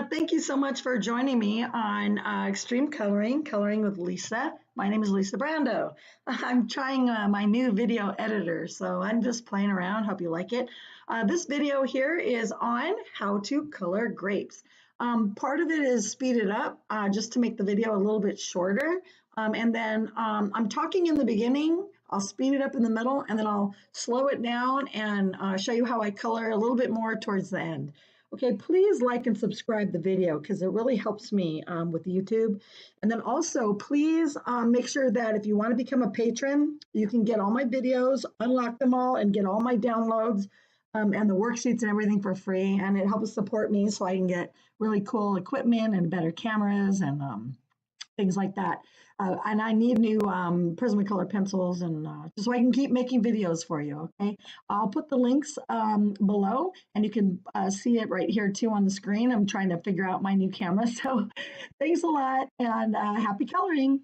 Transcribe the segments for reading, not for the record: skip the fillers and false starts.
Thank you so much for joining me on Extreme Coloring with Lisa. My name is Lisa Brando. I'm trying my new video editor, so I'm just playing around. Hope you like it. This video here is on how to color grapes. Part of it is speeded up just to make the video a little bit shorter. And then I'm talking in the beginning. I'll speed it up in the middle, and then I'll slow it down and show you how I color a little bit more towards the end. Okay, please like and subscribe the video because it really helps me with YouTube. And then also, please make sure that if you want to become a patron, you can get all my videos, unlock them all, and get all my downloads and the worksheets and everything for free. And it helps support me so I can get really cool equipment and better cameras and things like that. And I need new Prismacolor pencils and just so I can keep making videos for you, okay? I'll put the links below and you can see it right here too on the screen. I'm trying to figure out my new camera. So thanks a lot and happy coloring.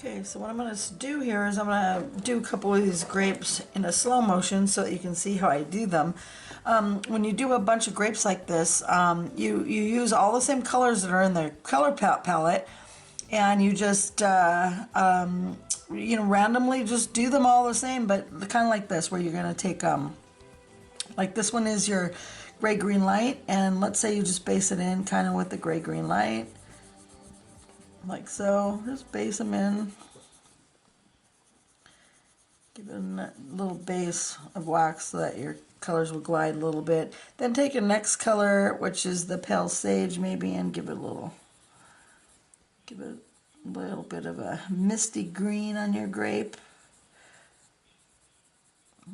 Okay, so what I'm going to do here is I'm going to do a couple of these grapes in a slow motion so that you can see how I do them. When you do a bunch of grapes like this, you use all the same colors that are in the color palette, and you just you know, randomly just do them all the same, but kind of like this, where you're going to take like this one is your gray green light, and let's say you just base it in kind of with the gray green light, like so. Just base them in. Give it a little base of wax so that your colors will glide a little bit. Then take your next color, which is the pale sage maybe, and give it a little bit of a misty green on your grape.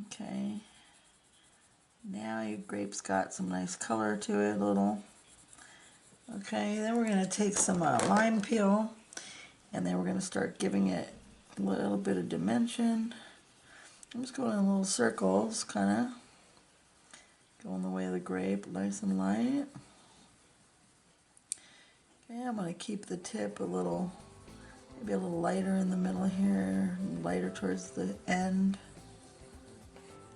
Okay. Now your grape's got some nice color to it, a little. Okay, then we're going to take some lime peel, and then we're going to start giving it a little bit of dimension. I'm just going in little circles, kind of going the way of the grape, nice and light. Okay, I'm going to keep the tip a little, maybe a little lighter in the middle here, lighter towards the end.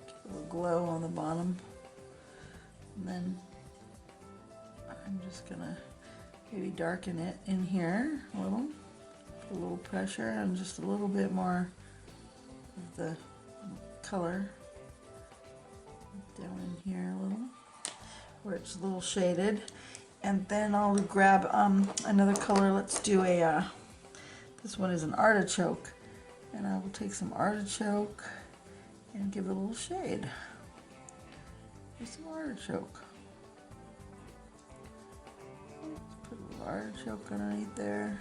Keep a little glow on the bottom. And then I'm just going to maybe darken it in here a little. Put a little pressure and just a little bit more of the color down in here a little, where it's a little shaded. And then I'll grab another color. Let's do a, this one is an artichoke, and I will take some artichoke and give it a little shade. Just some artichoke. Let's put a little artichoke underneath there.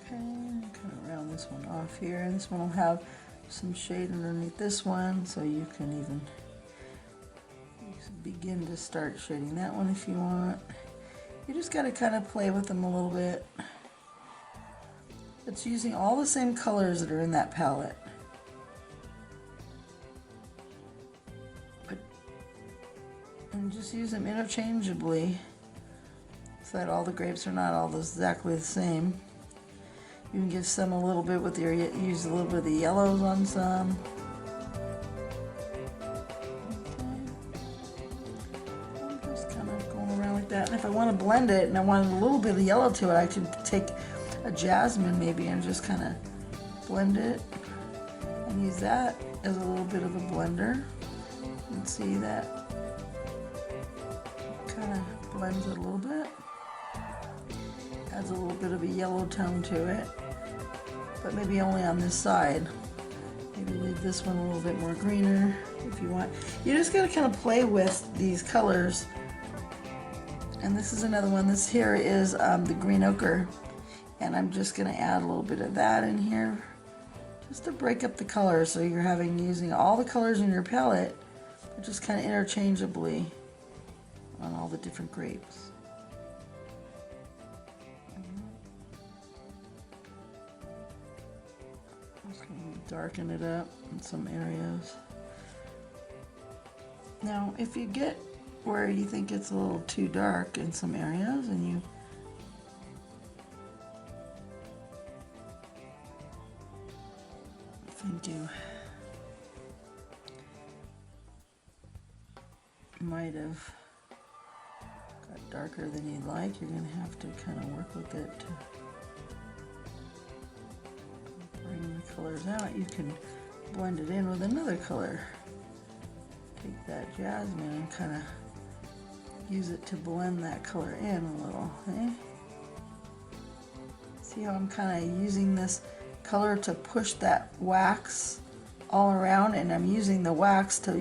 Kind of round this one off here, and this one will have some shade underneath this one, so you can begin to start shading that one if you want. You just got to kind of play with them a little bit. It's using all the same colors that are in that palette. And just use them interchangeably so that all the grapes are not all exactly the same. You can give some a little bit with your, use a little bit of the yellows on some. Okay. I'm just kind of going around like that. And if I want to blend it and I want a little bit of yellow to it, I can take a jasmine maybe and just kind of blend it and use that as a little bit of a blender. And see that kind of blends it a little bit. Adds a little bit of a yellow tone to it, but maybe only on this side. Maybe leave this one a little bit more greener if you want. You just got to kind of play with these colors. And this is another one. This here is the green ochre, and I'm just going to add a little bit of that in here just to break up the colors, so you're using all the colors in your palette, but just kind of interchangeably on all the different grapes. Darken it up in some areas. Now, if you get where you think it's a little too dark in some areas, and you think you might have got darker than you'd like, you're going to have to kind of work with it to bring the colors out. You can blend it in with another color. Take that jasmine and kind of use it to blend that color in a little. Eh? See how I'm kind of using this color to push that wax all around, and I'm using the wax to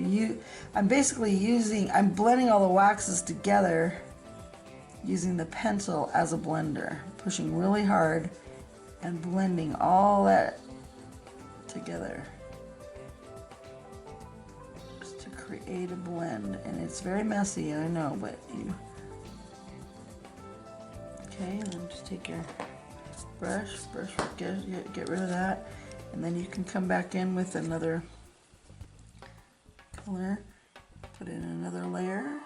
I'm blending all the waxes together using the pencil as a blender, pushing really hard and blending all that together just to create a blend. And it's very messy, I know, but you okay. And then just take your brush, get rid of that, and then you can come back in with another color, put in another layer.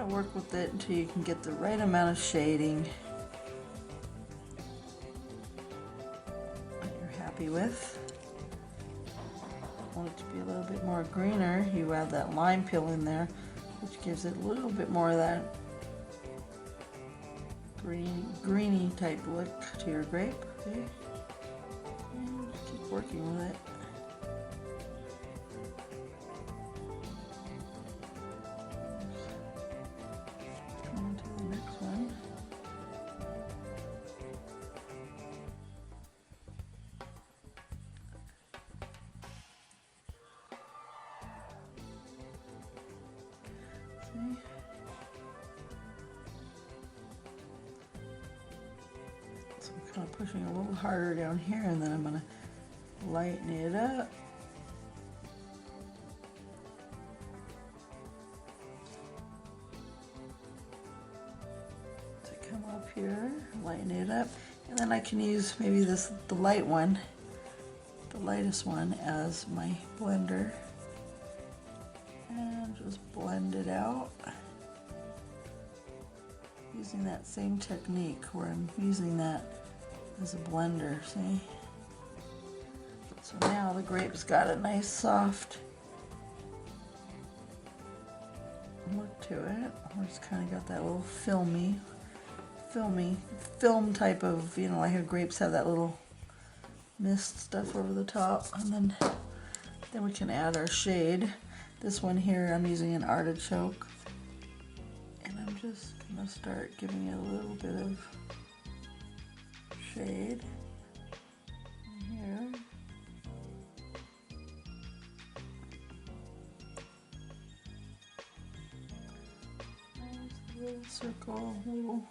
kind of work with it until you can get the right amount of shading that you're happy with. Want it to be a little bit more greener, you add that lime peel in there, which gives it a little bit more of that greeny type look to your grape. Okay? And just keep working with it. Come on to the next one. See? So I'm kind of pushing a little harder down here, and then I'm going to lighten it up. To come up here, lighten it up, and then I can use maybe the light one, the lightest one, as my blender, and just blend it out. Using that same technique where I'm using that as a blender, see? So now the grape's got a nice soft look to it. It's kind of got that little film type of, you know, like how grapes have that little mist stuff over the top. And then we can add our shade. This one here, I'm using an artichoke. And I'm just gonna start giving it a little bit of shade here. Nice little circle, little.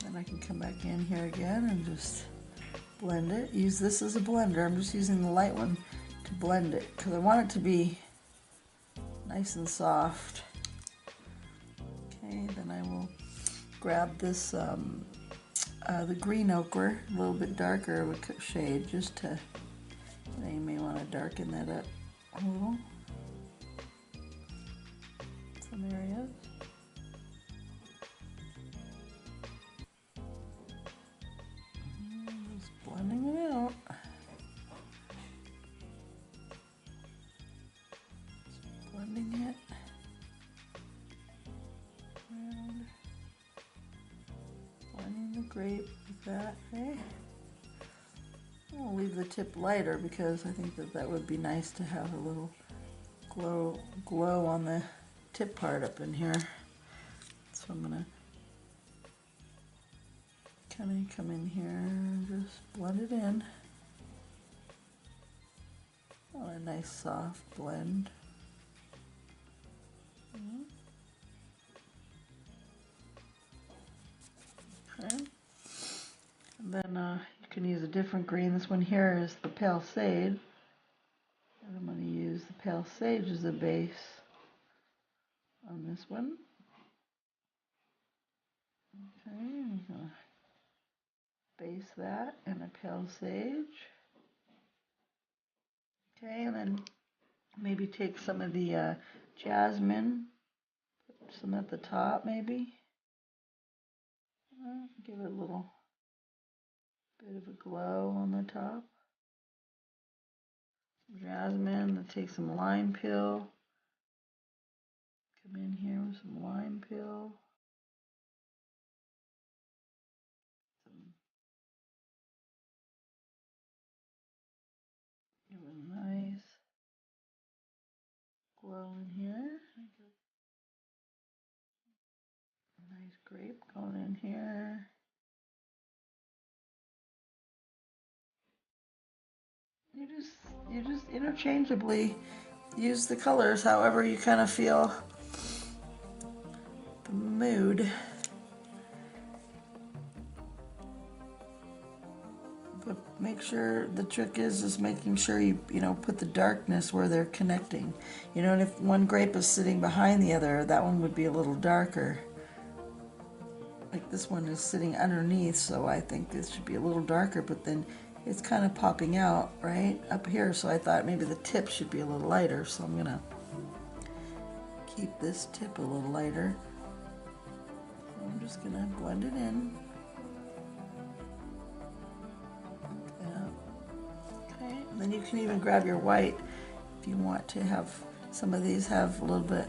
Then I can come back in here again and just blend it. Use this as a blender. I'm just using the light one to blend it because I want it to be nice and soft. Okay, then I will grab this, the green ochre, a little bit darker of a shade, just to, you may want to darken that up a little. Some areas. Blending it out. Just blending it around. Blending the grape with that, okay? I'll leave the tip lighter because I think that would be nice to have a little glow on the tip part up in here. So I'm gonna kind of come in here and just blend it in. Oh, a nice soft blend. Okay. And then you can use a different green. This one here is the pale sage. And I'm going to use the pale sage as a base on this one. Okay, I'm going to base that in a pale sage. Okay, and then maybe take some of the jasmine, put some at the top maybe. Give it a little bit of a glow on the top. Some jasmine, then take some lime peel. Come in here with some lime peel. Give it a nice glow in here. A nice grape going in here. You just interchangeably use the colors however you kind of feel the mood. But make sure, the trick is just making sure you put the darkness where they're connecting. And if one grape is sitting behind the other, that one would be a little darker. like this one is sitting underneath, so I think this should be a little darker, but then it's kind of popping out right up here, so I thought maybe the tip should be a little lighter, so I'm gonna keep this tip a little lighter. I'm just gonna blend it in. Okay, and then you can even grab your white if you want to have some of these have a little bit,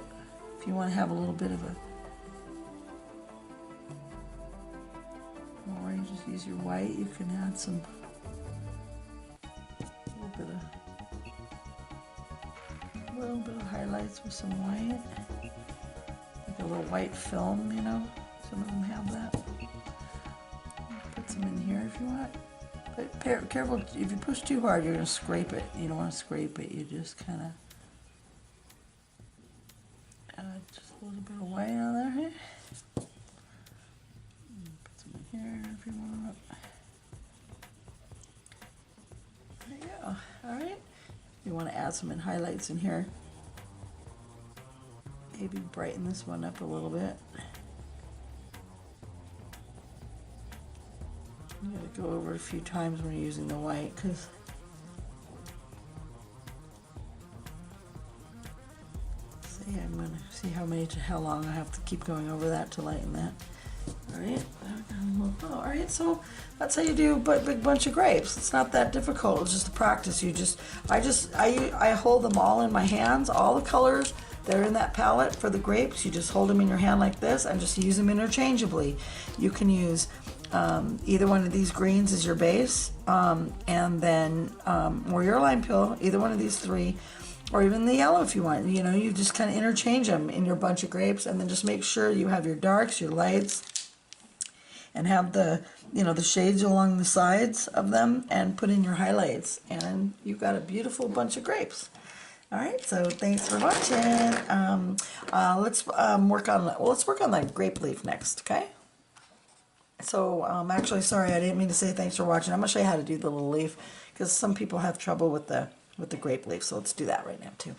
if you want to have a little bit of a, or you just use your white, you can add some, a little bit of highlights with some white, like a little white film, you know, some of them have that. Put some in here if you want. But careful, if you push too hard, you're going to scrape it. You don't want to scrape it, you just kind of add just a little bit of white on there. Hey? Put some in here if you want. There you go. Alright. You want to add some highlights in here. Maybe brighten this one up a little bit. You gotta go over it a few times when you're using the white, because I'm gonna see how long I have to keep going over that to lighten that. All right, so that's how you do a big bunch of grapes. It's not that difficult. It's just a practice. I hold them all in my hands, all the colors that are in that palette for the grapes. You just hold them in your hand like this and just use them interchangeably. You can use either one of these greens as your base, and then or your lime peel, either one of these three, or even the yellow if you want. You know, you just kind of interchange them in your bunch of grapes, and then just make sure you have your darks, your lights, and have the shades along the sides of them, and put in your highlights, and you've got a beautiful bunch of grapes. All right, so thanks for watching. Let's work on that grape leaf next, okay? So actually, sorry, I didn't mean to say thanks for watching. I'm gonna show you how to do the little leaf, because some people have trouble with the grape leaf. So let's do that right now too.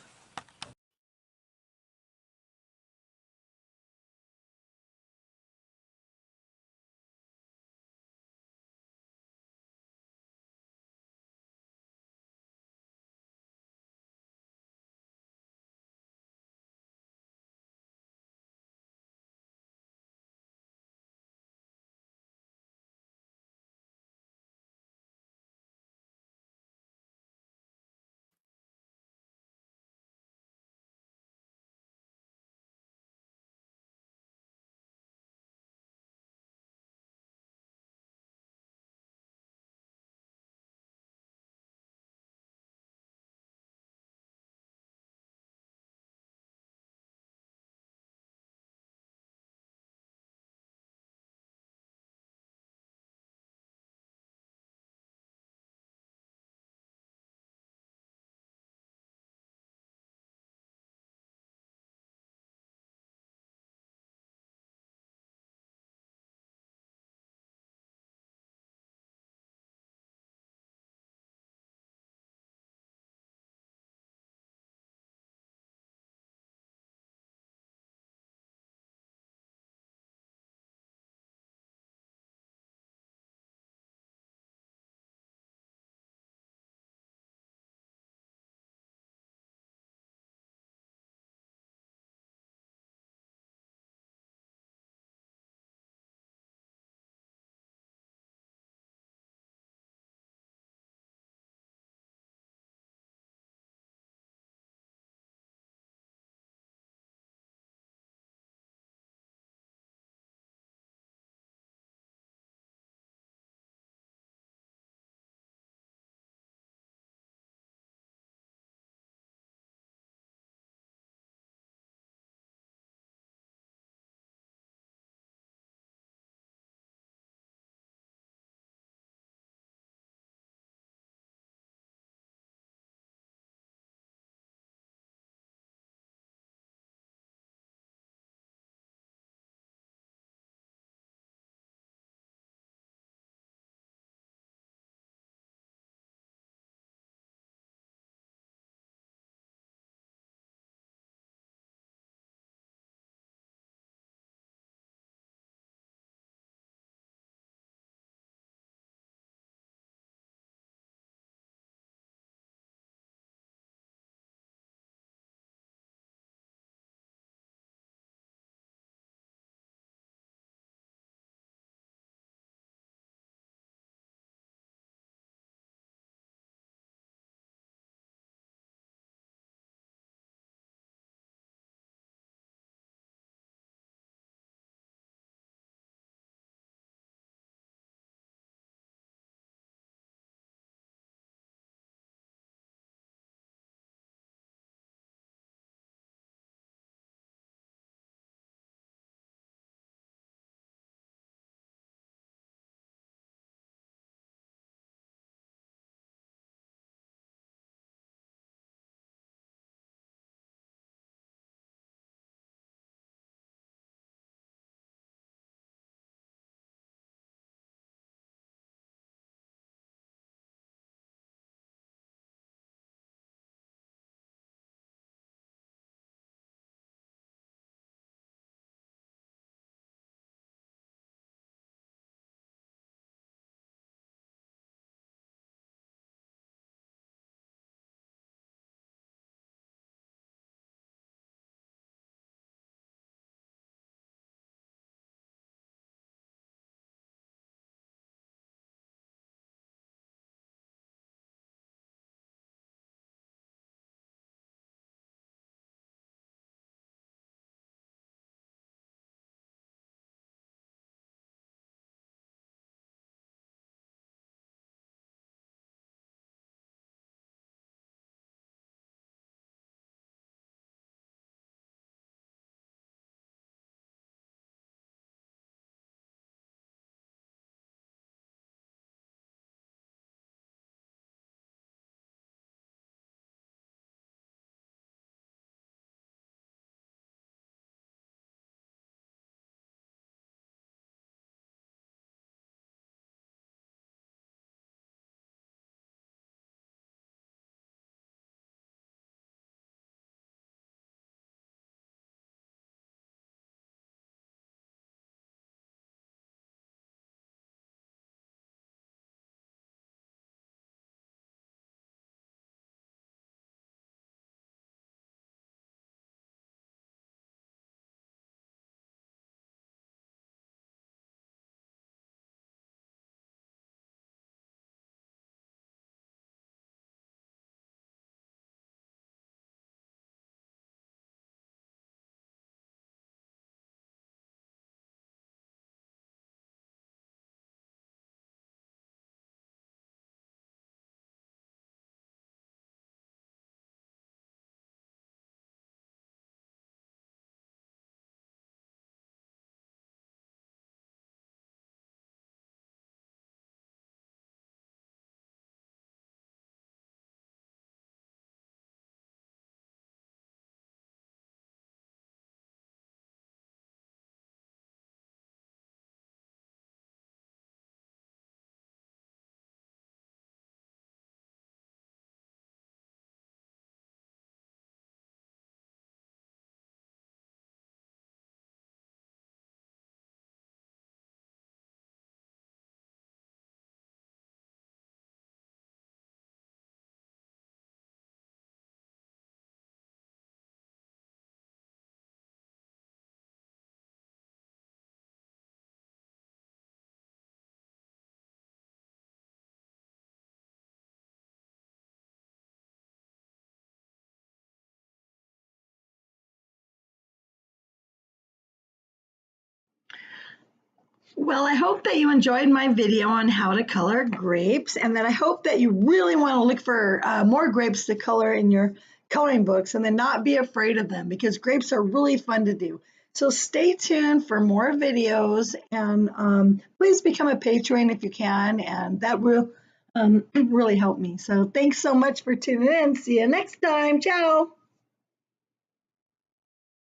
Well, I hope that you enjoyed my video on how to color grapes, and then I hope that you really want to look for more grapes to color in your coloring books and then not be afraid of them because grapes are really fun to do. So stay tuned for more videos and please become a patron if you can, and that will really help me. So thanks so much for tuning in. See you next time. Ciao.